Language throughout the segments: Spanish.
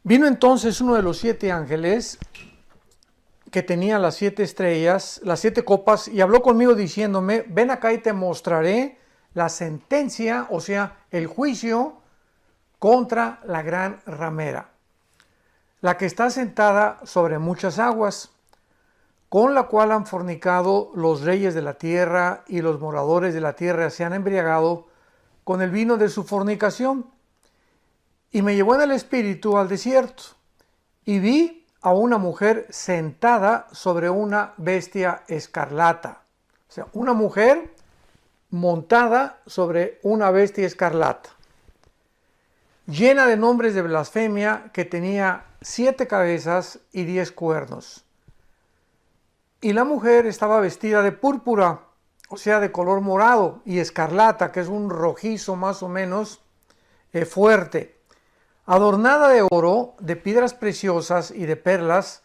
Vino entonces uno de los 7 ángeles que tenía las 7 estrellas, las 7 copas, y habló conmigo diciéndome: ven acá y te mostraré la sentencia, o sea, el juicio contra la gran ramera, la que está sentada sobre muchas aguas, con la cual han fornicado los reyes de la tierra, y los moradores de la tierra se han embriagado con el vino de su fornicación. Y me llevó en el espíritu al desierto, y vi a una mujer sentada sobre una bestia escarlata. O sea, una mujer montada sobre una bestia escarlata, llena de nombres de blasfemia, que tenía 7 cabezas y 10 cuernos. Y la mujer estaba vestida de púrpura, o sea, de color morado, y escarlata, que es un rojizo más o menos fuerte, adornada de oro, de piedras preciosas y de perlas,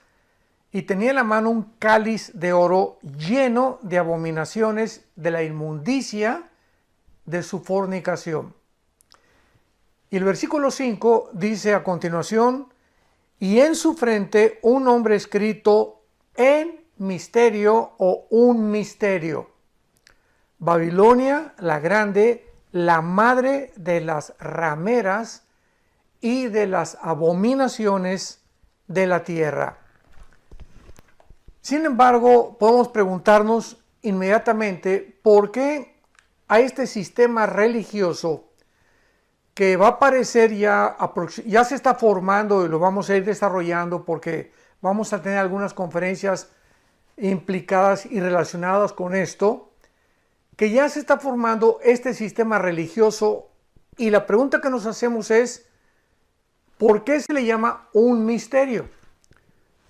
y tenía en la mano un cáliz de oro lleno de abominaciones de la inmundicia de su fornicación. Y el versículo 5 dice a continuación: y en su frente un nombre escrito en misterio, o un misterio: Babilonia la grande, la madre de las rameras y de las abominaciones de la tierra. Sin embargo, podemos preguntarnos inmediatamente por qué a este sistema religioso, que va a aparecer ya se está formando, y lo vamos a ir desarrollando porque vamos a tener algunas conferencias implicadas y relacionadas con esto, que ya se está formando este sistema religioso, y la pregunta que nos hacemos es: ¿por qué se le llama un misterio?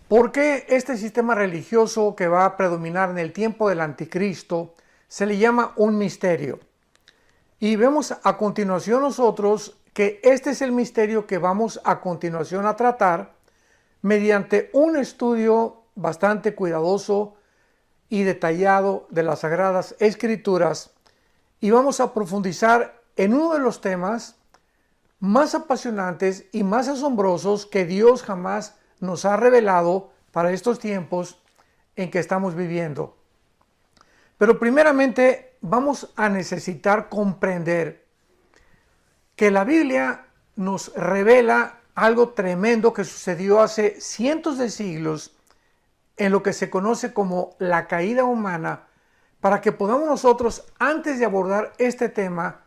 ¿Por qué este sistema religioso que va a predominar en el tiempo del anticristo se le llama un misterio? Y vemos a continuación nosotros que este es el misterio que vamos a continuación a tratar mediante un estudio bastante cuidadoso y detallado de las Sagradas Escrituras, y vamos a profundizar en uno de los temas más apasionantes y más asombrosos que Dios jamás nos ha revelado para estos tiempos en que estamos viviendo. Pero primeramente vamos a necesitar comprender que la Biblia nos revela algo tremendo que sucedió hace cientos de siglos en lo que se conoce como la caída humana, para que podamos nosotros, antes de abordar este tema,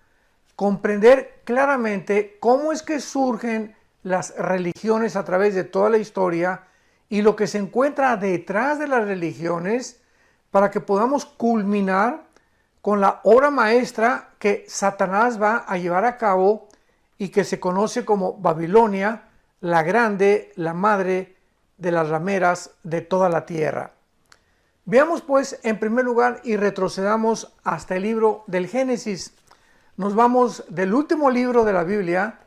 comprender claramente cómo es que surgen las religiones a través de toda la historia y lo que se encuentra detrás de las religiones, para que podamos culminar con la obra maestra que Satanás va a llevar a cabo y que se conoce como Babilonia, la grande, la madre de las rameras de toda la tierra. Veamos pues en primer lugar y retrocedamos hasta el libro del Génesis. Nos vamos del último libro de la Biblia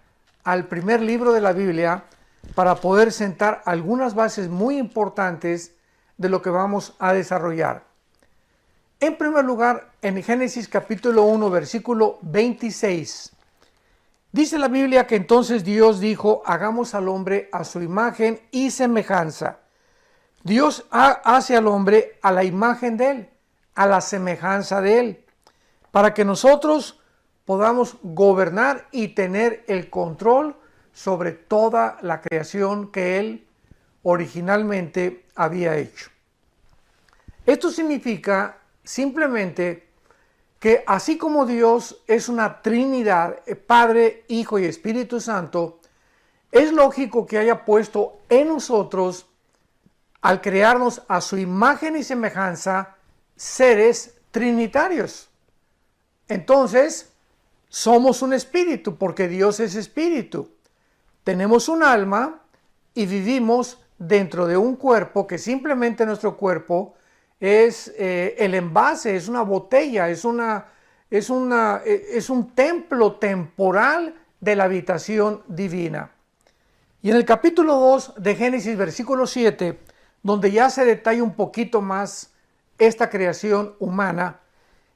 al primer libro de la Biblia para poder sentar algunas bases muy importantes de lo que vamos a desarrollar. En primer lugar, en Génesis capítulo 1, versículo 26, dice la Biblia que entonces Dios dijo: hagamos al hombre a su imagen y semejanza. Dios hace al hombre a la imagen de él, a la semejanza de él, para que nosotros podamos gobernar y tener el control sobre toda la creación que Él originalmente había hecho. Esto significa simplemente que así como Dios es una Trinidad, Padre, Hijo y Espíritu Santo, es lógico que haya puesto en nosotros, al crearnos a su imagen y semejanza, seres trinitarios. Entonces, somos un espíritu, porque Dios es espíritu. Tenemos un alma y vivimos dentro de un cuerpo que simplemente nuestro cuerpo es el envase, es una botella, es un templo temporal de la habitación divina. Y en el capítulo 2 de Génesis, versículo 7, donde ya se detalla un poquito más esta creación humana,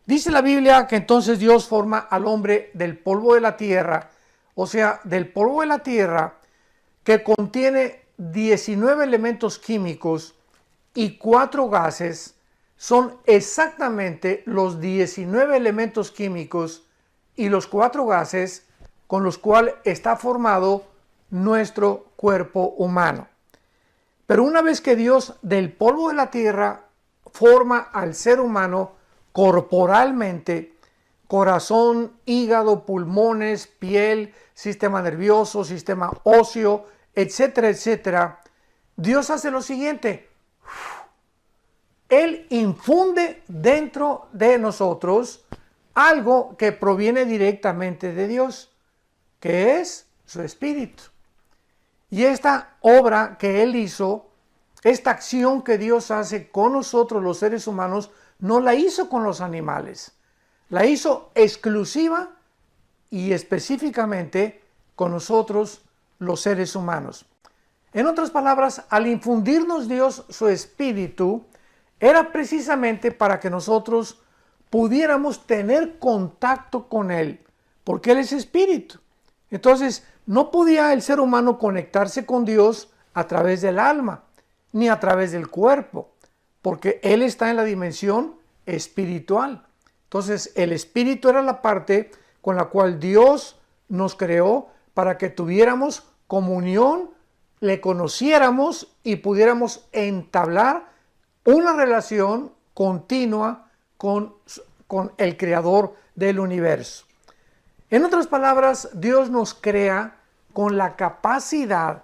dice la Biblia que entonces Dios forma al hombre del polvo de la tierra, o sea, del polvo de la tierra, que contiene 19 elementos químicos y 4 gases, son exactamente los 19 elementos químicos y los 4 gases con los cuales está formado nuestro cuerpo humano. Pero una vez que Dios del polvo de la tierra forma al ser humano corporalmente, corazón, hígado, pulmones, piel, sistema nervioso, sistema óseo, etcétera, etcétera, Dios hace lo siguiente: Él infunde dentro de nosotros algo que proviene directamente de Dios, que es su Espíritu. Y esta obra que Él hizo, esta acción que Dios hace con nosotros los seres humanos, no la hizo con los animales. La hizo exclusiva y específicamente con nosotros los seres humanos. En otras palabras, al infundirnos Dios su Espíritu, era precisamente para que nosotros pudiéramos tener contacto con Él, porque Él es Espíritu. Entonces, no podía el ser humano conectarse con Dios a través del alma, ni a través del cuerpo, porque Él está en la dimensión espiritual. Entonces, el Espíritu era la parte con la cual Dios nos creó para que tuviéramos comunión, le conociéramos y pudiéramos entablar una relación continua con el Creador del universo. En otras palabras, Dios nos crea con la capacidad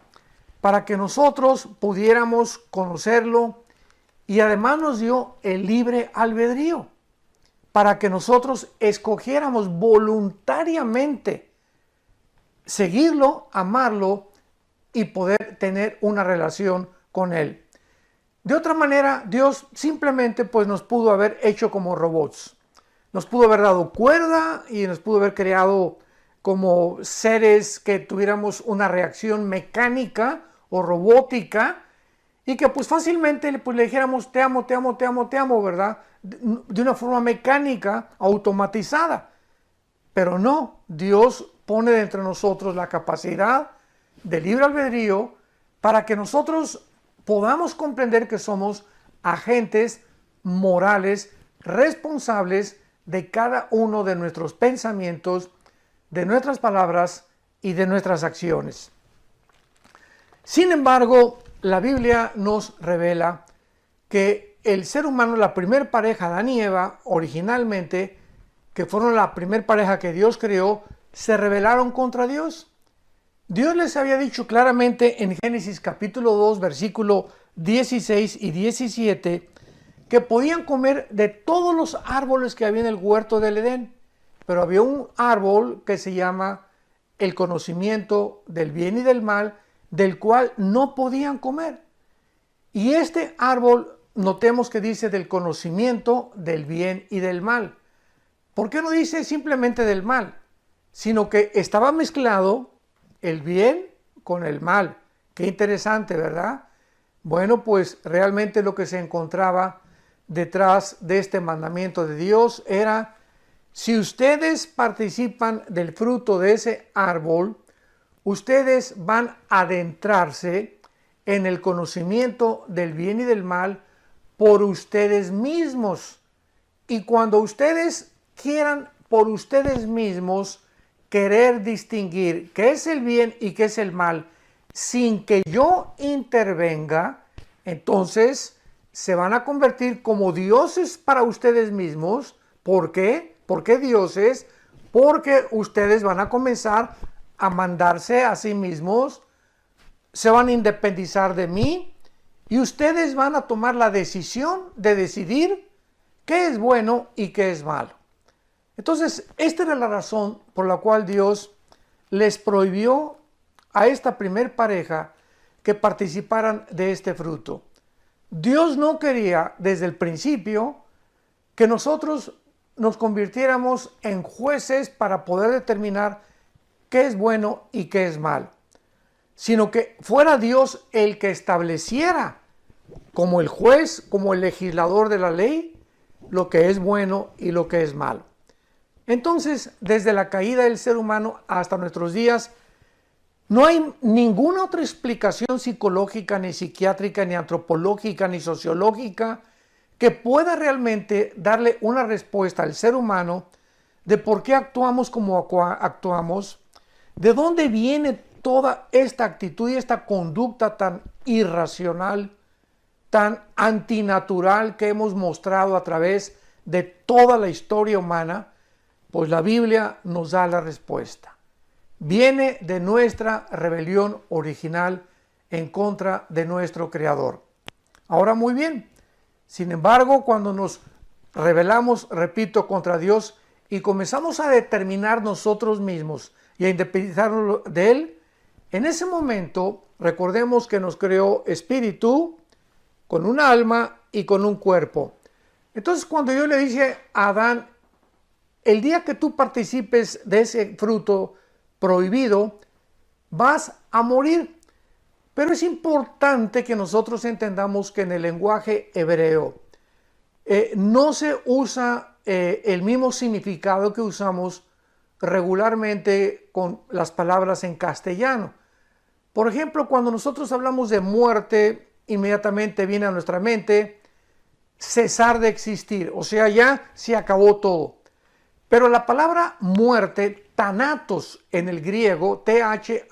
para que nosotros pudiéramos conocerlo, y además nos dio el libre albedrío para que nosotros escogiéramos voluntariamente seguirlo, amarlo y poder tener una relación con Él. De otra manera, Dios simplemente pues nos pudo haber hecho como robots. Nos pudo haber dado cuerda y nos pudo haber creado como seres que tuviéramos una reacción mecánica o robótica y que pues fácilmente pues, le dijéramos te amo, te amo, te amo, te amo, ¿verdad? De una forma mecánica, automatizada. Pero no, Dios pone dentro de nosotros la capacidad de libre albedrío para que nosotros podamos comprender que somos agentes morales responsables de cada uno de nuestros pensamientos, de nuestras palabras y de nuestras acciones. Sin embargo, la Biblia nos revela que el ser humano, la primer pareja, Adán y Eva, originalmente, que fueron la primer pareja que Dios creó, se rebelaron contra Dios. Dios les había dicho claramente en Génesis capítulo 2, versículo 16 y 17, que podían comer de todos los árboles que había en el huerto del Edén, pero había un árbol que se llama el conocimiento del bien y del mal, del cual no podían comer. Y este árbol, notemos que dice del conocimiento del bien y del mal. ¿Por qué no dice simplemente del mal? Sino que estaba mezclado el bien con el mal. Qué interesante, ¿verdad? Bueno, pues realmente lo que se encontraba detrás de este mandamiento de Dios era: si ustedes participan del fruto de ese árbol, ustedes van a adentrarse en el conocimiento del bien y del mal por ustedes mismos. Y cuando ustedes quieran por ustedes mismos querer distinguir qué es el bien y qué es el mal, sin que yo intervenga, entonces se van a convertir como dioses para ustedes mismos. ¿Por qué? ¿Por qué dioses? Porque ustedes van a comenzar a mandarse a sí mismos, se van a independizar de mí y ustedes van a tomar la decisión de decidir qué es bueno y qué es malo. Entonces, esta era la razón por la cual Dios les prohibió a esta primer pareja que participaran de este fruto. Dios no quería desde el principio que nosotros nos convirtiéramos en jueces para poder determinar qué es bueno y qué es malo, sino que fuera Dios el que estableciera como el juez, como el legislador de la ley, lo que es bueno y lo que es malo. Entonces, desde la caída del ser humano hasta nuestros días, No hay ninguna otra explicación psicológica, ni psiquiátrica, ni antropológica, ni sociológica que pueda realmente darle una respuesta al ser humano de por qué actuamos como actuamos, de dónde viene toda esta actitud y esta conducta tan irracional, tan antinatural que hemos mostrado a través de toda la historia humana. Pues la Biblia nos da la respuesta. Viene de nuestra rebelión original en contra de nuestro Creador. Ahora, muy bien, sin embargo, cuando nos rebelamos, repito, contra Dios y comenzamos a determinar nosotros mismos y a independizarnos de Él, en ese momento recordemos que nos creó espíritu, con un alma y con un cuerpo. Entonces, cuando yo le dije a Adán, el día que tú participes de ese fruto prohibido, vas a morir. Pero es importante que nosotros entendamos que en el lenguaje hebreo no se usa el mismo significado que usamos regularmente con las palabras en castellano. Por ejemplo, cuando nosotros hablamos de muerte, inmediatamente viene a nuestra mente cesar de existir, o sea, ya se acabó todo. Pero la palabra muerte, thanatos en el griego, Thanatos,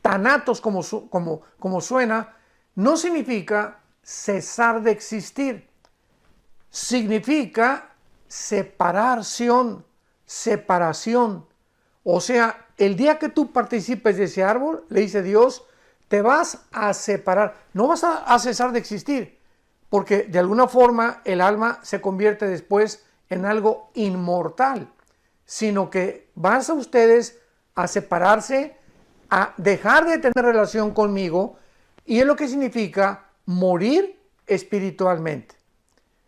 thanatos como suena, no significa cesar de existir. Significa separación. O sea, el día que tú participes de ese árbol, le dice Dios, te vas a separar. No vas a cesar de existir, porque de alguna forma el alma se convierte después en algo inmortal, sino que van a ustedes a separarse, a dejar de tener relación conmigo, y es lo que significa morir espiritualmente.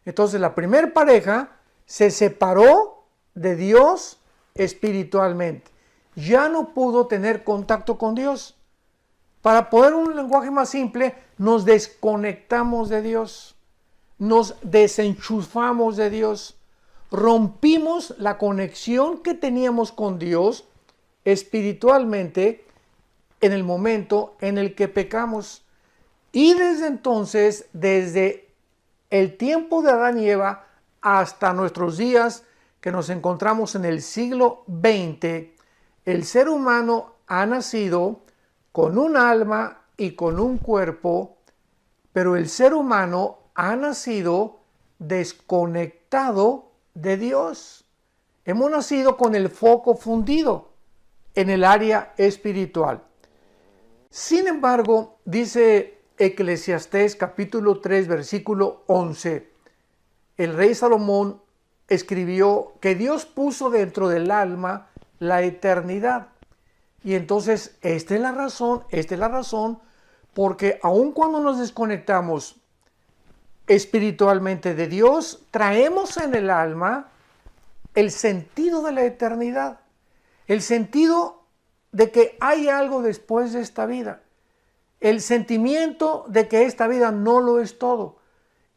Entonces la primer pareja se separó de Dios espiritualmente, ya no pudo tener contacto con Dios. Para poner un lenguaje más simple, nos desconectamos de Dios, nos desenchufamos de Dios, rompimos la conexión que teníamos con Dios espiritualmente en el momento en el que pecamos. Y desde entonces, desde el tiempo de Adán y Eva hasta nuestros días que nos encontramos en el siglo XX, el ser humano ha nacido con un alma y con un cuerpo, pero el ser humano ha nacido desconectado de Dios. Hemos nacido con el foco fundido en el área espiritual. Sin embargo, dice Eclesiastés capítulo 3, versículo 11, el rey Salomón escribió que Dios puso dentro del alma la eternidad. Y entonces esta es la razón, porque aun cuando nos desconectamos espiritualmente de Dios, traemos en el alma el sentido de la eternidad, el sentido de que hay algo después de esta vida, el sentimiento de que esta vida no lo es todo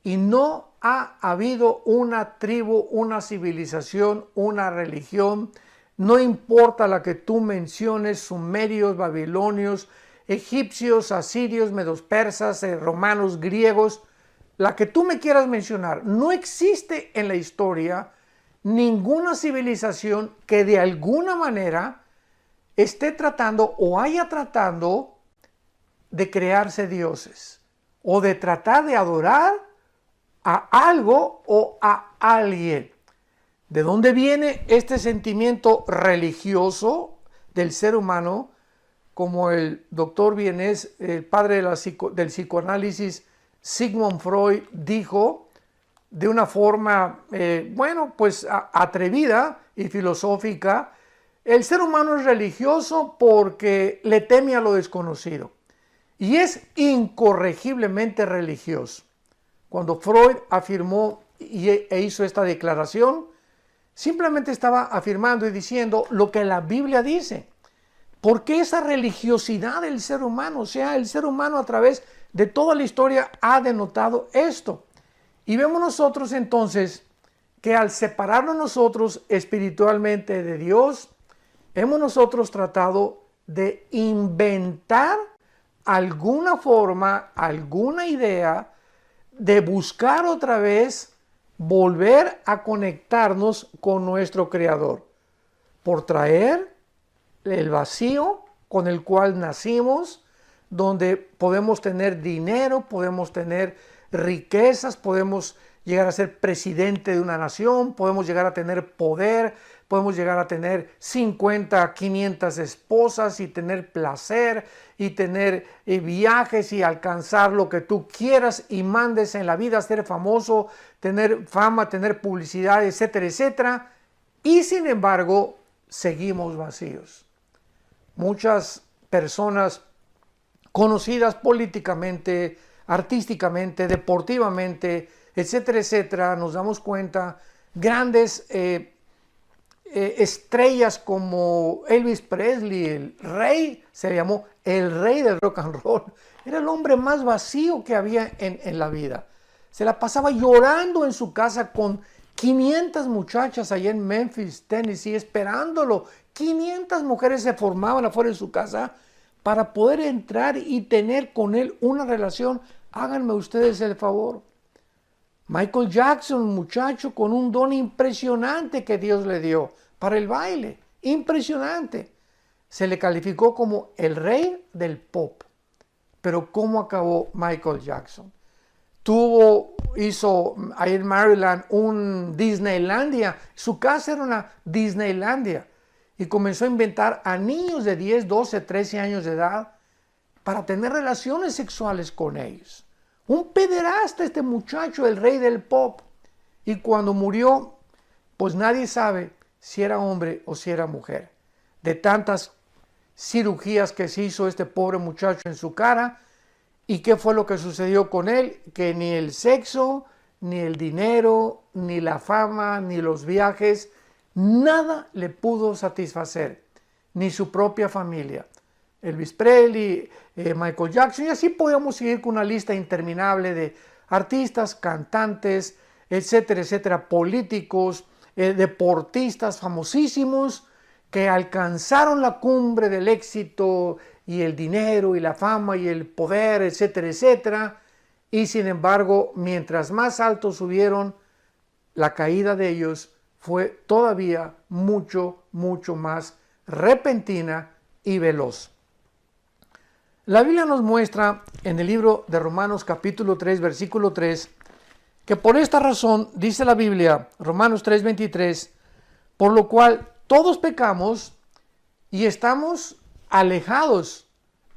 y no ha habido una tribu, una civilización, una religión, no importa la que tú menciones, sumerios, babilonios, egipcios, asirios, medos persas, romanos, griegos, la que tú me quieras mencionar, no existe en la historia ninguna civilización que de alguna manera esté tratando o haya tratando de crearse dioses o de tratar de adorar a algo o a alguien. ¿De dónde viene este sentimiento religioso del ser humano? Como el doctor vienés, el padre del psicoanálisis, Sigmund Freud, dijo de una forma, atrevida y filosófica, el ser humano es religioso porque le teme a lo desconocido y es incorregiblemente religioso. Cuando Freud afirmó e hizo esta declaración, simplemente estaba afirmando y diciendo lo que la Biblia dice. ¿Por qué esa religiosidad del ser humano? O sea, el ser humano a través de toda la historia ha denotado esto. Y vemos nosotros entonces que al separarnos nosotros espiritualmente de Dios hemos nosotros tratado de inventar alguna forma, alguna idea de buscar otra vez volver a conectarnos con nuestro Creador, por traer el vacío con el cual nacimos, donde podemos tener dinero, podemos tener riquezas, podemos llegar a ser presidente de una nación, podemos llegar a tener poder, podemos llegar a tener 50, 500 esposas y tener placer y tener viajes y alcanzar lo que tú quieras y mandes en la vida, ser famoso, tener fama, tener publicidad, etcétera, etcétera. Y sin embargo, seguimos vacíos. Muchas personas conocidas políticamente, artísticamente, deportivamente, etcétera, etcétera, nos damos cuenta, grandes estrellas como Elvis Presley, el rey, se llamó el rey del rock and roll, era el hombre más vacío que había en la vida. Se la pasaba llorando en su casa con 500 muchachas allá en Memphis, Tennessee, esperándolo. 500 mujeres se formaban afuera de su casa para poder entrar y tener con él una relación. Háganme ustedes el favor. Michael Jackson, un muchacho con un don impresionante que Dios le dio para el baile. Impresionante. Se le calificó como el rey del pop. Pero ¿cómo acabó Michael Jackson? Hizo ahí en Maryland un Disneylandia. Su casa era una Disneylandia. Y comenzó a inventar a niños de 10, 12, 13 años de edad para tener relaciones sexuales con ellos. Un pederasta este muchacho, el rey del pop. Y cuando murió, pues nadie sabe si era hombre o si era mujer. De tantas cirugías que se hizo este pobre muchacho en su cara. ¿Y qué fue lo que sucedió con él? Que ni el sexo, ni el dinero, ni la fama, ni los viajes, nada le pudo satisfacer, ni su propia familia. Elvis Presley, Michael Jackson, y así podemos seguir con una lista interminable de artistas, cantantes, etcétera, etcétera, políticos, deportistas famosísimos que alcanzaron la cumbre del éxito y el dinero y la fama y el poder, etcétera, etcétera, y sin embargo, mientras más alto subieron, la caída de ellos fue todavía mucho, mucho más repentina y veloz. La Biblia nos muestra en el libro de Romanos capítulo 3, versículo 3, que por esta razón, dice la Biblia, Romanos 3, 23, por lo cual todos pecamos y estamos alejados,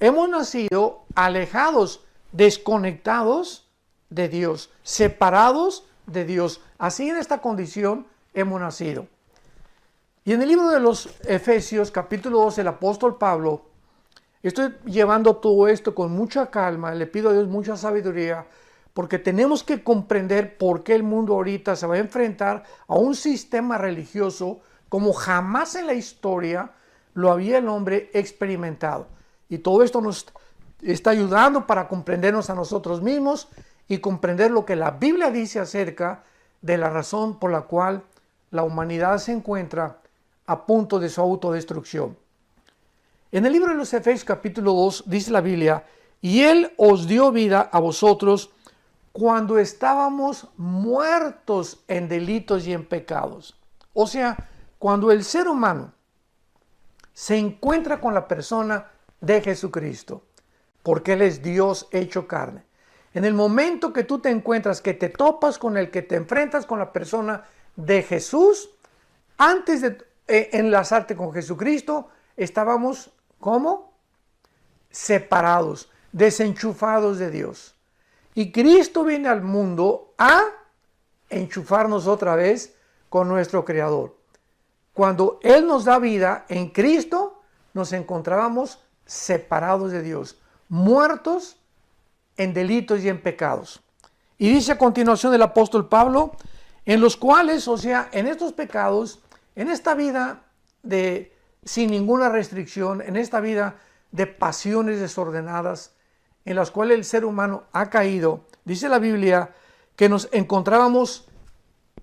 hemos nacido alejados, desconectados de Dios, separados de Dios. Así en esta condición hemos nacido. Y en el libro de los Efesios, capítulo 2, el apóstol Pablo, estoy llevando todo esto con mucha calma, le pido a Dios mucha sabiduría, porque tenemos que comprender por qué el mundo ahorita se va a enfrentar a un sistema religioso como jamás en la historia lo había el hombre experimentado. Y todo esto nos está ayudando para comprendernos a nosotros mismos y comprender lo que la Biblia dice acerca de la razón por la cual la humanidad se encuentra a punto de su autodestrucción. En el libro de los Efesios capítulo 2 dice la Biblia, y Él os dio vida a vosotros cuando estábamos muertos en delitos y en pecados. O sea, cuando el ser humano se encuentra con la persona de Jesucristo, porque Él es Dios hecho carne. En el momento que tú te encuentras, que te topas con el que te enfrentas con la persona de Jesús, antes de enlazarte con Jesucristo, estábamos, ¿cómo? Separados, desenchufados de Dios. Y Cristo viene al mundo a enchufarnos otra vez con nuestro Creador. Cuando Él nos da vida en Cristo, nos encontrábamos separados de Dios, muertos en delitos y en pecados. Y dice a continuación el apóstol Pablo, en los cuales, o sea, en estos pecados, en esta vida sin ninguna restricción, en esta vida de pasiones desordenadas, en las cuales el ser humano ha caído, dice la Biblia que nos encontrábamos,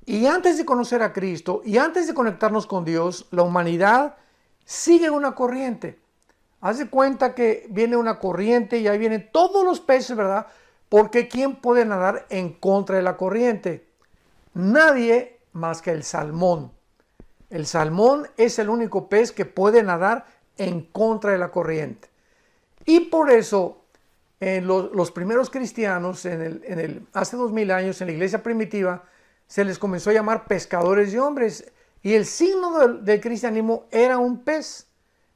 y antes de conocer a Cristo, y antes de conectarnos con Dios, la humanidad sigue una corriente. Haz de cuenta que viene una corriente y ahí vienen todos los peces, ¿verdad? Porque ¿quién puede nadar en contra de la corriente? Nadie más que el salmón. El salmón es el único pez que puede nadar en contra de la corriente. Y por eso los primeros cristianos, hace 2000 años, en la iglesia primitiva, se les comenzó a llamar pescadores de hombres. Y el signo del cristianismo era un pez,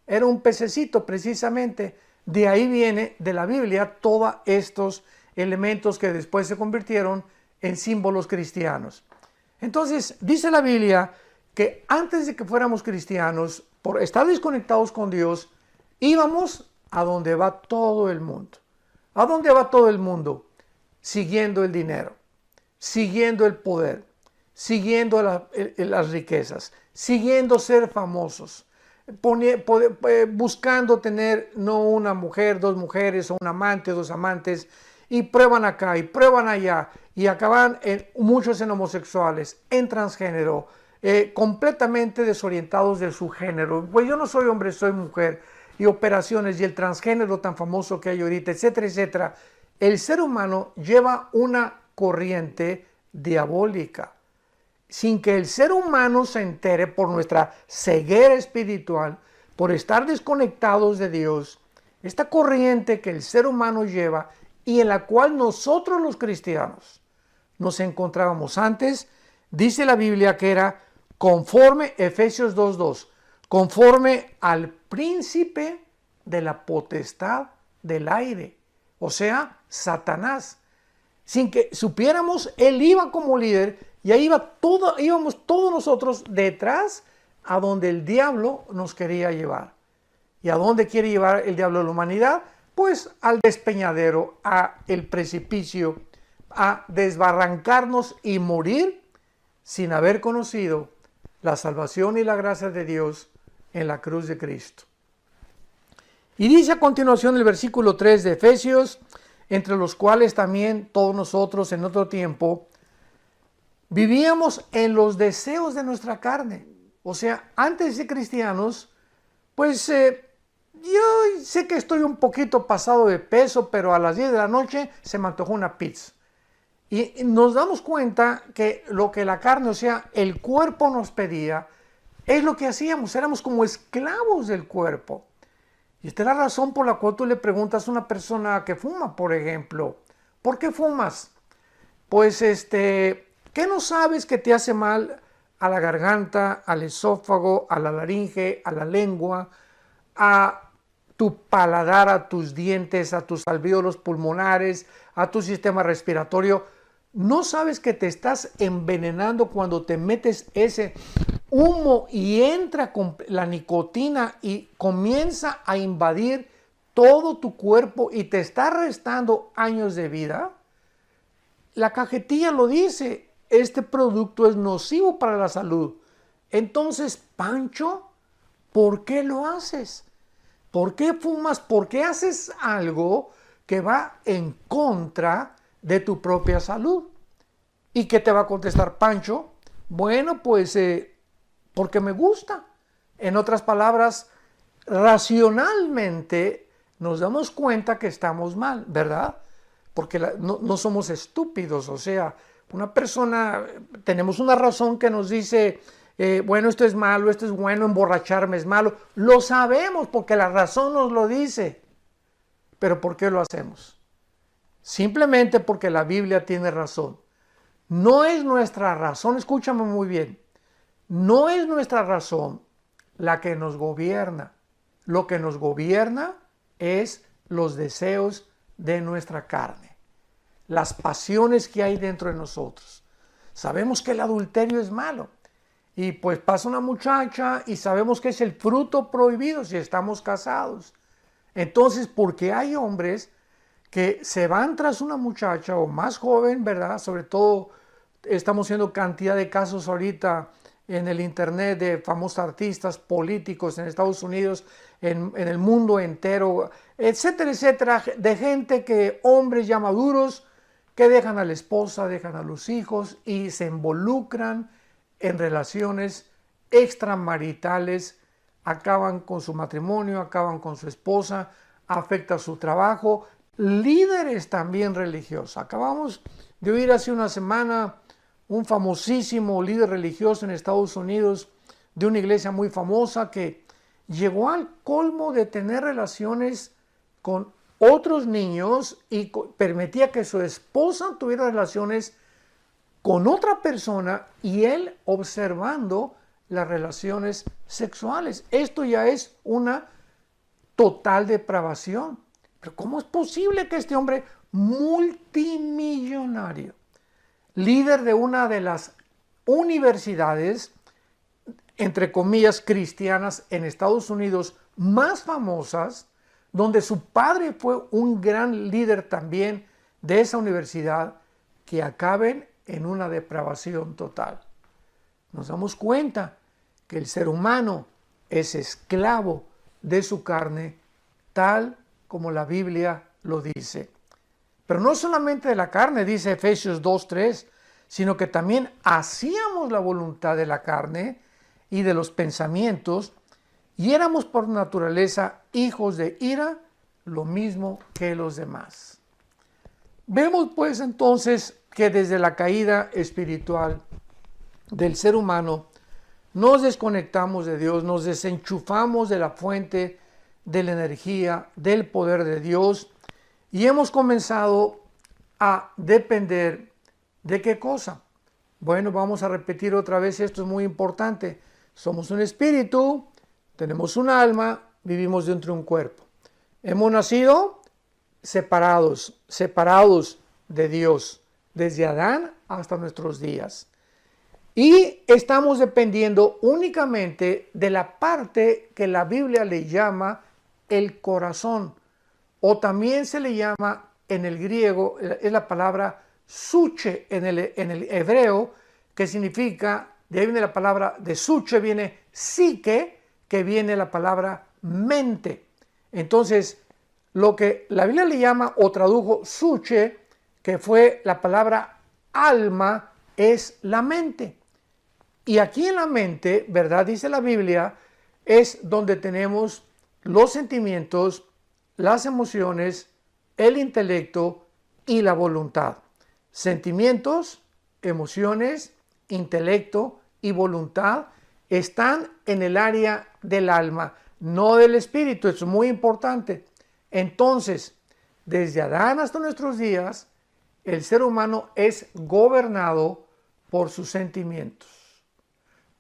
era un pececito precisamente. De ahí viene de la Biblia todos estos elementos que después se convirtieron en símbolos cristianos. Entonces, dice la Biblia que antes de que fuéramos cristianos, por estar desconectados con Dios, íbamos a donde va todo el mundo. ¿A dónde va todo el mundo? Siguiendo el dinero, siguiendo el poder, siguiendo las riquezas, siguiendo ser famosos, buscando tener no una mujer, dos mujeres o un amante, dos amantes, y prueban acá y prueban allá y acaban muchos en homosexuales, en transgénero, completamente desorientados de su género. Pues yo no soy hombre, soy mujer, y operaciones y el transgénero tan famoso que hay ahorita, etcétera, etcétera. El ser humano lleva una corriente diabólica. Sin que el ser humano se entere por nuestra ceguera espiritual, por estar desconectados de Dios, esta corriente que el ser humano lleva y en la cual nosotros los cristianos nos encontrábamos antes, dice la Biblia que era conforme, Efesios 2:2, conforme al príncipe de la potestad del aire, o sea, Satanás. Sin que supiéramos, él iba como líder y ahí íbamos todos nosotros detrás a donde el diablo nos quería llevar. ¿Y a dónde quiere llevar el diablo a la humanidad? Pues al despeñadero, al precipicio, a desbarrancarnos y morir sin haber conocido la salvación y la gracia de Dios en la cruz de Cristo. Y dice a continuación el versículo 3 de Efesios, entre los cuales también todos nosotros en otro tiempo vivíamos en los deseos de nuestra carne. O sea, antes de ser cristianos, pues yo sé que estoy un poquito pasado de peso, pero a las 10 de la noche se me antojó una pizza. Y nos damos cuenta que lo que la carne, o sea, el cuerpo nos pedía, es lo que hacíamos, éramos como esclavos del cuerpo. Y esta es la razón por la cual tú le preguntas a una persona que fuma, por ejemplo, ¿por qué fumas? Pues ¿qué no sabes que te hace mal a la garganta, al esófago, a la laringe, a la lengua, a tu paladar, a tus dientes, a tus alvéolos pulmonares, a tu sistema respiratorio? ¿No sabes que te estás envenenando cuando te metes ese humo y entra con la nicotina y comienza a invadir todo tu cuerpo y te está restando años de vida? La cajetilla lo dice, este producto es nocivo para la salud. Entonces, Pancho, ¿por qué lo haces? ¿Por qué fumas? ¿Por qué haces algo que va en contra de tu propia salud? ¿Y qué te va a contestar Pancho? Bueno, pues porque me gusta. En otras palabras, racionalmente nos damos cuenta que estamos mal, ¿verdad? Porque no somos estúpidos, o sea, una persona, tenemos una razón que nos dice, bueno, esto es malo, esto es bueno, emborracharme es malo. Lo sabemos porque la razón nos lo dice. Pero ¿por qué lo hacemos? Simplemente porque la Biblia tiene razón. No es nuestra razón, escúchame muy bien, no es nuestra razón la que nos gobierna. Lo que nos gobierna es los deseos de nuestra carne, las pasiones que hay dentro de nosotros. Sabemos que el adulterio es malo y pues pasa una muchacha y sabemos que es el fruto prohibido si estamos casados. Entonces, porque hay hombres que se van tras una muchacha o más joven, ¿verdad? Sobre todo estamos viendo cantidad de casos ahorita en el internet de famosos artistas políticos en Estados Unidos, en el mundo entero, etcétera, etcétera, de gente que, hombres ya maduros, que dejan a la esposa, dejan a los hijos y se involucran en relaciones extramaritales acaban con su matrimonio, acaban con su esposa, afecta su trabajo. Líderes también religiosos. Acabamos de oír hace una semana un famosísimo líder religioso en Estados Unidos de una iglesia muy famosa que llegó al colmo de tener relaciones con otros niños y permitía que su esposa tuviera relaciones con otra persona y él observando las relaciones sexuales. Esto ya es una total depravación. Pero ¿cómo es posible que este hombre multimillonario, líder de una de las universidades, entre comillas, cristianas en Estados Unidos más famosas, donde su padre fue un gran líder también de esa universidad, que acaben en una depravación total? Nos damos cuenta que el ser humano es esclavo de su carne, tal como la Biblia lo dice. Pero no solamente de la carne, dice Efesios 2:3, sino que también hacíamos la voluntad de la carne y de los pensamientos, y éramos por naturaleza hijos de ira, lo mismo que los demás. Vemos pues entonces que desde la caída espiritual del ser humano nos desconectamos de Dios, nos desenchufamos de la fuente de la energía, del poder de Dios, y hemos comenzado a depender de ¿qué cosa? Bueno, vamos a repetir otra vez, esto es muy importante. Somos un espíritu, tenemos un alma, vivimos dentro de un cuerpo. Hemos nacido separados de Dios, desde Adán hasta nuestros días. Y estamos dependiendo únicamente de la parte que la Biblia le llama el corazón, o también se le llama en el griego, es la palabra suche en el hebreo, que significa, de ahí viene la palabra de suche, viene psique, que viene la palabra mente. Entonces, lo que la Biblia le llama o tradujo suche, que fue la palabra alma, es la mente. Y aquí en la mente, ¿verdad? Dice la Biblia, es donde tenemos los sentimientos, las emociones, el intelecto y la voluntad. Sentimientos, emociones, intelecto y voluntad están en el área del alma, no del espíritu. Eso es muy importante. Entonces, desde Adán hasta nuestros días, el ser humano es gobernado por sus sentimientos,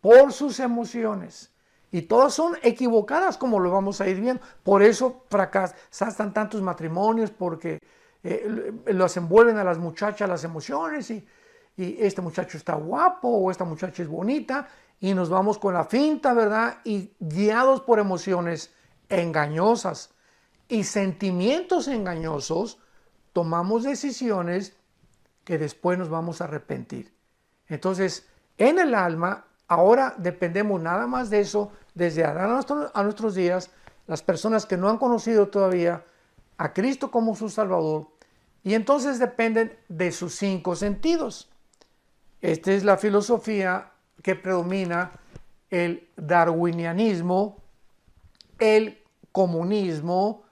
por sus emociones, y todas son equivocadas, como lo vamos a ir viendo. Por eso fracasan tantos matrimonios, porque los envuelven a las muchachas las emociones, y este muchacho está guapo o esta muchacha es bonita, y nos vamos con la finta, ¿verdad? Y guiados por emociones engañosas y sentimientos engañosos, tomamos decisiones que después nos vamos a arrepentir. Entonces, en el alma, ahora dependemos nada más de eso, desde Adán a nuestros días, las personas que no han conocido todavía a Cristo como su Salvador, y entonces dependen de sus 5 sentidos. Esta es la filosofía que predomina: el darwinianismo, el comunismo,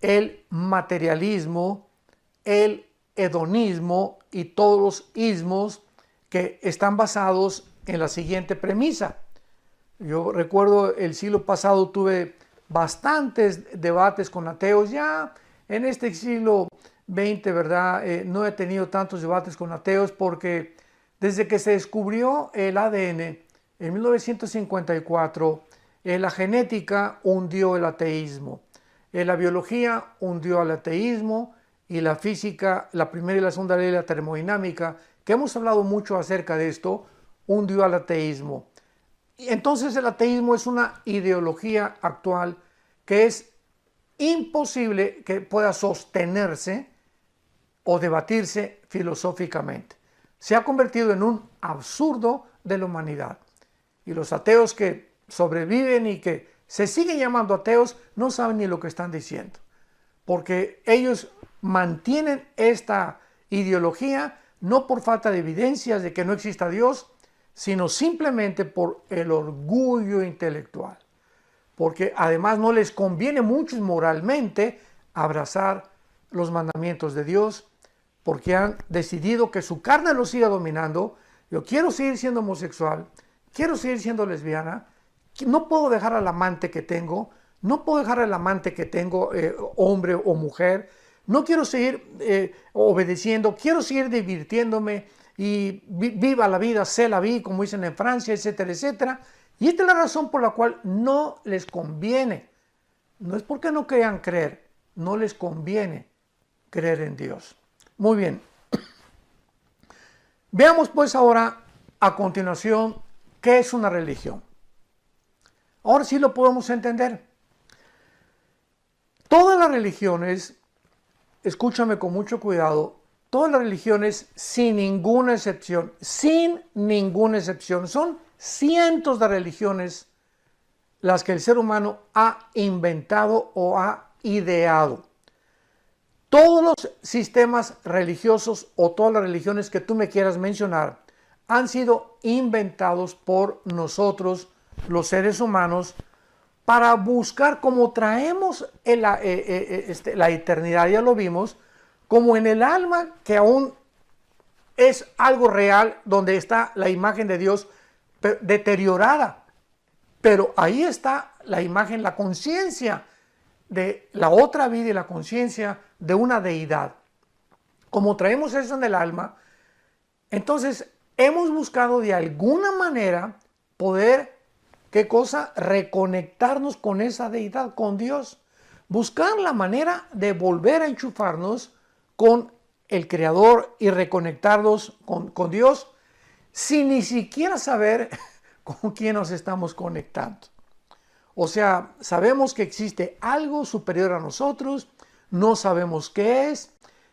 el materialismo, el hedonismo y todos los ismos que están basados en la siguiente premisa. Yo recuerdo el siglo pasado tuve bastantes debates con ateos. Ya en este siglo XX, ¿verdad? No he tenido tantos debates con ateos, porque desde que se descubrió el ADN en 1954, la genética hundió el ateísmo, la biología hundió al ateísmo, y la física, la primera y la segunda ley de la termodinámica, que hemos hablado mucho acerca de esto, hundió al ateísmo. Y entonces el ateísmo es una ideología actual que es imposible que pueda sostenerse o debatirse filosóficamente. Se ha convertido en un absurdo de la humanidad. Y los ateos que sobreviven y que se siguen llamando ateos no saben ni lo que están diciendo, porque ellos mantienen esta ideología no por falta de evidencias de que no exista Dios, sino simplemente por el orgullo intelectual. porque además no les conviene mucho moralmente abrazar los mandamientos de Dios, porque han decidido que su carne los siga dominando. Yo quiero seguir siendo homosexual, quiero seguir siendo lesbiana, no puedo dejar al amante que tengo, no puedo dejar al amante que tengo, hombre o mujer, no quiero seguir obedeciendo, quiero seguir divirtiéndome y viva la vida, c'est la vie, como dicen en Francia, etcétera, etcétera. Y esta es la razón por la cual no les conviene. No es porque no quieran creer, no les conviene creer en Dios. Muy bien. Veamos pues ahora a continuación qué es una religión. Ahora sí lo podemos entender. Todas las religiones, escúchame con mucho cuidado, todas las religiones sin ninguna excepción, son cientos de religiones las que el ser humano ha inventado o ha ideado. Todos los sistemas religiosos o todas las religiones que tú me quieras mencionar han sido inventados por nosotros, los seres humanos, para buscar cómo traemos la eternidad, ya lo vimos, como en el alma que aún es algo real, donde está la imagen de Dios deteriorada. Pero ahí está la imagen, la conciencia de la otra vida y la conciencia de una deidad. Como traemos eso en el alma, entonces hemos buscado de alguna manera poder, ¿qué cosa? Reconectarnos con esa deidad, con Dios. Buscar la manera de volver a enchufarnos con el Creador y reconectarnos con Dios sin ni siquiera saber con quién nos estamos conectando. O sea, sabemos que existe algo superior a nosotros, no sabemos qué es,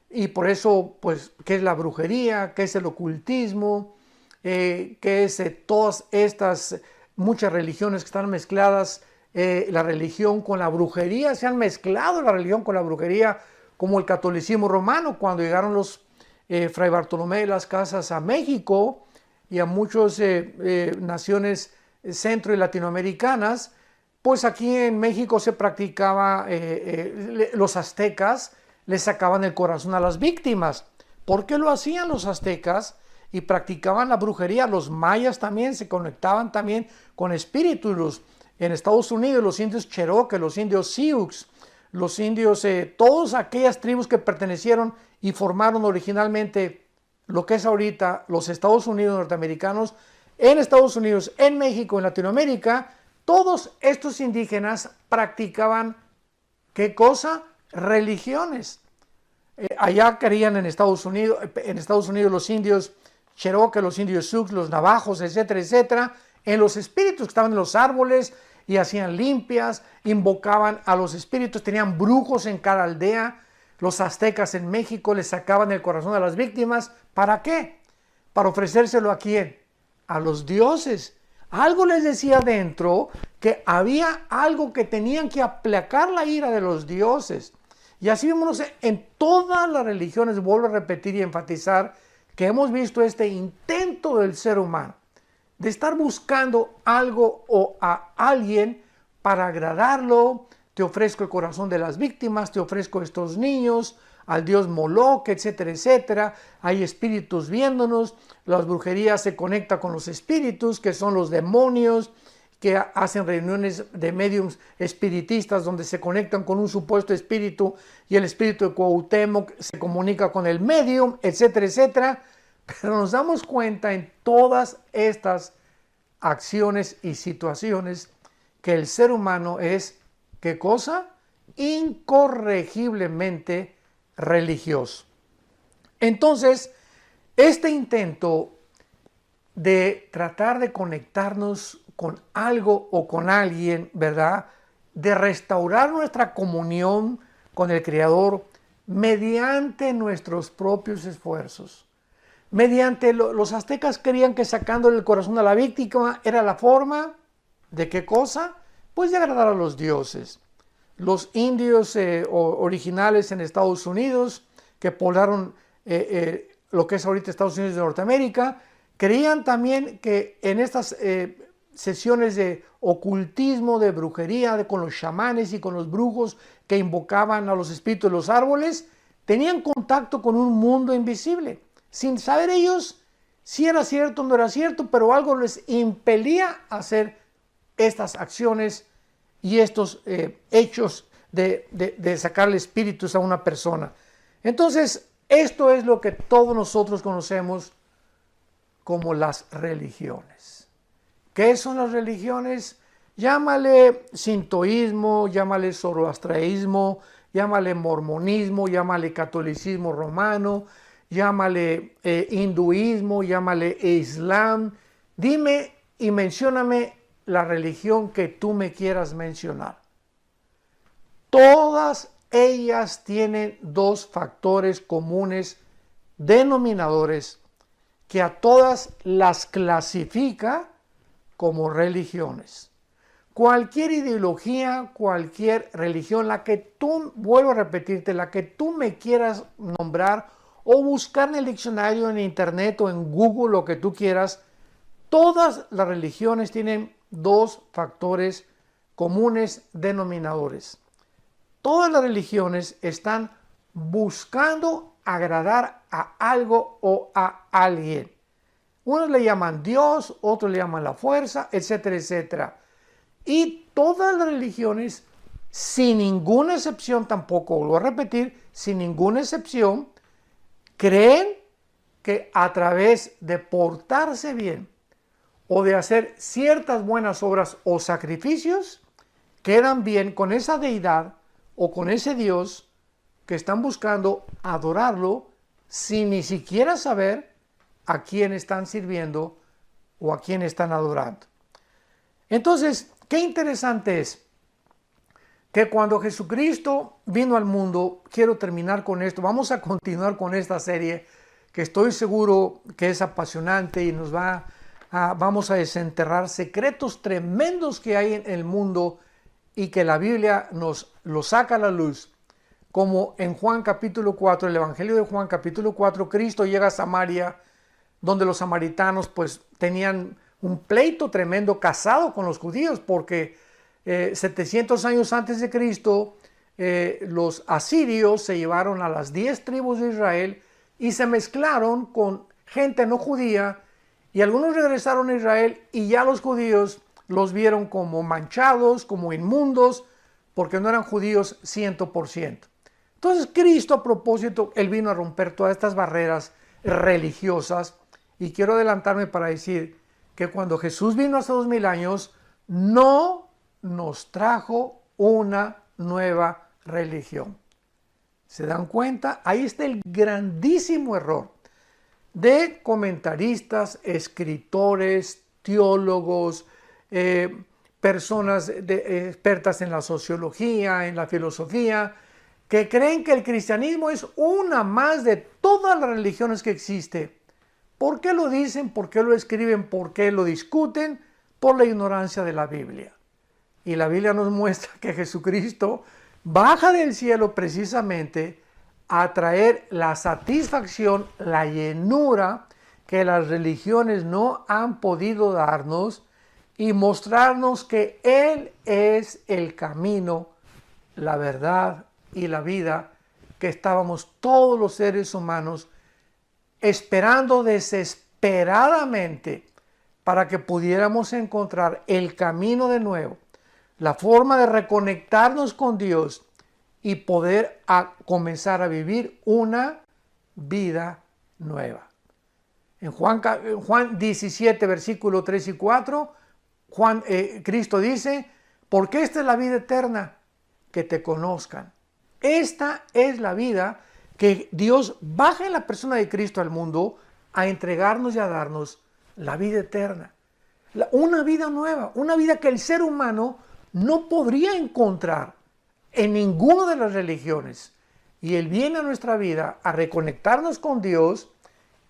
y por eso, pues, ¿qué es la brujería? ¿Qué es el ocultismo? ¿Qué es todas estas muchas religiones que están mezcladas? La religión con la brujería, se han mezclado la religión con la brujería, como el catolicismo romano, cuando llegaron los Fray Bartolomé de las Casas a México y a muchas naciones centro y latinoamericanas. Pues aquí en México se practicaba, los aztecas le sacaban el corazón a las víctimas. ¿Por qué lo hacían los aztecas? Y practicaban la brujería. Los mayas también se conectaban también con espíritus. En Estados Unidos los indios Cherokee, los indios Sioux, los indios, todas aquellas tribus que pertenecieron y formaron originalmente lo que es ahorita los Estados Unidos norteamericanos, en Estados Unidos, en México, en Latinoamérica, todos estos indígenas practicaban, ¿qué cosa? Religiones. Allá creían en Estados Unidos los indios Cherokee, los indios Sioux, los navajos, etcétera, etcétera, en los espíritus que estaban en los árboles y hacían limpias, invocaban a los espíritus, tenían brujos en cada aldea. Los aztecas en México les sacaban el corazón a las víctimas. ¿Para qué? Para ofrecérselo ¿a quién? A los dioses. Algo les decía dentro que había algo que tenían que aplacar la ira de los dioses. Y así vemos en todas las religiones, vuelvo a repetir y enfatizar, que hemos visto este intento del ser humano de estar buscando algo o a alguien para agradarlo. Te ofrezco el corazón de las víctimas, te ofrezco estos niños, al dios Moloch, etcétera, etcétera. Hay espíritus viéndonos, las brujerías se conecta con los espíritus, que son los demonios, que hacen reuniones de mediums espiritistas donde se conectan con un supuesto espíritu y el espíritu de Cuauhtémoc se comunica con el medium, etcétera, etcétera. Pero nos damos cuenta en todas estas acciones y situaciones que el ser humano es, ¿qué cosa? Incorregiblemente religioso. Entonces, este intento de tratar de conectarnos con algo o con alguien, ¿verdad? De restaurar nuestra comunión con el Creador mediante nuestros propios esfuerzos. Los aztecas creían que sacándole el corazón a la víctima era la forma de ¿qué cosa? Pues de agradar a los dioses. Los indios originales en Estados Unidos, que poblaron lo que es ahorita Estados Unidos de Norteamérica, creían también que en estas sesiones de ocultismo, de brujería, con los chamanes y con los brujos que invocaban a los espíritus de los árboles, tenían contacto con un mundo invisible, sin saber ellos si era cierto o no era cierto, pero algo les impelía a hacer estas acciones y estos hechos de sacarle espíritus a una persona. Entonces, esto es lo que todos nosotros conocemos como las religiones. ¿Qué son las religiones? Llámale sintoísmo, llámale zoroastraísmo, llámale mormonismo, llámale catolicismo romano, llámale hinduismo, llámale islam. Dime y mencióname la religión que tú me quieras mencionar. Todas ellas tienen dos factores comunes denominadores que a todas las clasifica como religiones. Cualquier ideología, cualquier religión, la que tú, vuelvo a repetirte, la que tú me quieras nombrar o buscar en el diccionario, en internet o en Google, lo que tú quieras, todas las religiones tienen dos factores comunes denominadores. Todas las religiones están buscando agradar a algo o a alguien. Unos le llaman Dios, otros le llaman la fuerza, etcétera, etcétera. Y todas las religiones, sin ninguna excepción tampoco, vuelvo a repetir, sin ninguna excepción, creen que a través de portarse bien o de hacer ciertas buenas obras o sacrificios, quedan bien con esa deidad o con ese Dios que están buscando adorarlo sin ni siquiera saber a quién están sirviendo o a quién están adorando. Entonces, qué interesante es que cuando Jesucristo vino al mundo, quiero terminar con esto, vamos a continuar con esta serie que estoy seguro que es apasionante y vamos a desenterrar secretos tremendos que hay en el mundo y que la Biblia nos lo saca a la luz. Como en Juan capítulo 4, el Evangelio de Juan capítulo 4, Cristo llega a Samaria, donde los samaritanos pues tenían un pleito tremendo casado con los judíos, porque 700 años antes de Cristo, los asirios se llevaron a las 10 tribus de Israel y se mezclaron con gente no judía, y algunos regresaron a Israel y ya los judíos los vieron como manchados, como inmundos, porque no eran judíos 100%. Entonces Cristo, a propósito, Él vino a romper todas estas barreras religiosas, y quiero adelantarme para decir que cuando Jesús vino hace 2000 años, no nos trajo una nueva religión. ¿Se dan cuenta? Ahí está el grandísimo error de comentaristas, escritores, teólogos, personas expertas en la sociología, en la filosofía, que creen que el cristianismo es una más de todas las religiones que existen. ¿Por qué lo dicen? ¿Por qué lo escriben? ¿Por qué lo discuten? Por la ignorancia de la Biblia. Y la Biblia nos muestra que Jesucristo baja del cielo precisamente a traer la satisfacción, la llenura que las religiones no han podido darnos y mostrarnos que Él es el camino, la verdad y la vida que estábamos todos los seres humanos esperando desesperadamente para que pudiéramos encontrar el camino de nuevo, la forma de reconectarnos con Dios y poder comenzar a vivir una vida nueva. En Juan 17, versículo 3 y 4, Cristo dice, porque esta es la vida eterna, que te conozcan. Esta es la vida que Dios baja en la persona de Cristo al mundo a entregarnos y a darnos la vida eterna. Una vida nueva, una vida que el ser humano no podría encontrar en ninguna de las religiones. Y Él viene a nuestra vida a reconectarnos con Dios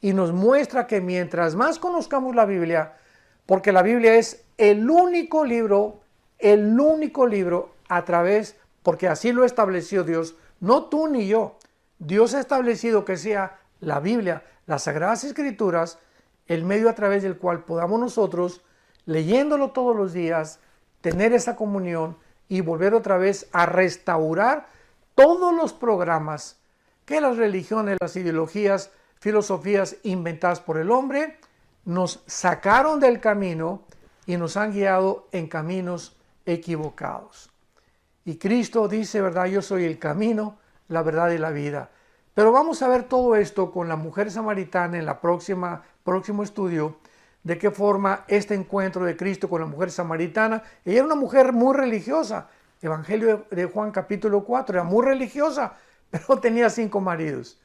y nos muestra que mientras más conozcamos la Biblia, porque la Biblia es el único libro a través, porque así lo estableció Dios, no tú ni yo. Dios ha establecido que sea la Biblia, las Sagradas Escrituras, el medio a través del cual podamos nosotros leyéndolo todos los días, tener esa comunión y volver otra vez a restaurar todos los programas que las religiones, las ideologías, filosofías inventadas por el hombre nos sacaron del camino y nos han guiado en caminos equivocados. Y Cristo dice, ¿verdad? Yo soy el camino, la verdad y la vida. Pero vamos a ver todo esto con la mujer samaritana en la próximo estudio, de qué forma este encuentro de Cristo con la mujer samaritana. Ella era una mujer muy religiosa. Evangelio de Juan capítulo 4, era muy religiosa, pero tenía 5 maridos.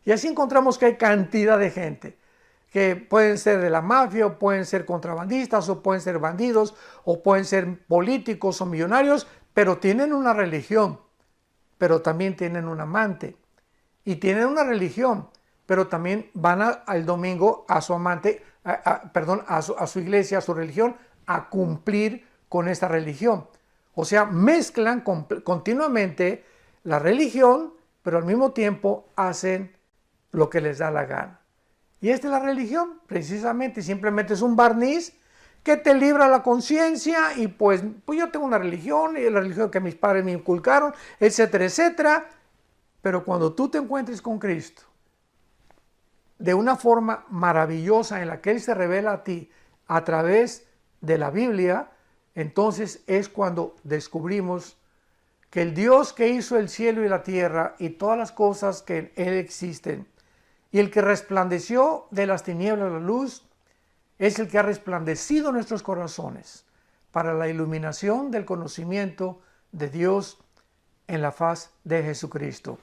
Y así encontramos que hay cantidad de gente que pueden ser de la mafia, o pueden ser contrabandistas, o pueden ser bandidos, o pueden ser políticos o millonarios, pero tienen una religión, pero también tienen un amante. Y tienen una religión, pero también van al domingo a su amante, a su iglesia, a su religión, a cumplir con esta religión. O sea, mezclan continuamente la religión, pero al mismo tiempo hacen lo que les da la gana. Y esta es la religión, precisamente, simplemente es un barniz que te libra la conciencia y pues yo tengo una religión, y la religión que mis padres me inculcaron, etcétera, etcétera. Pero cuando tú te encuentres con Cristo, de una forma maravillosa en la que Él se revela a ti a través de la Biblia, entonces es cuando descubrimos que el Dios que hizo el cielo y la tierra y todas las cosas que en Él existen, y el que resplandeció de las tinieblas a la luz, es el que ha resplandecido nuestros corazones para la iluminación del conocimiento de Dios en la faz de Jesucristo.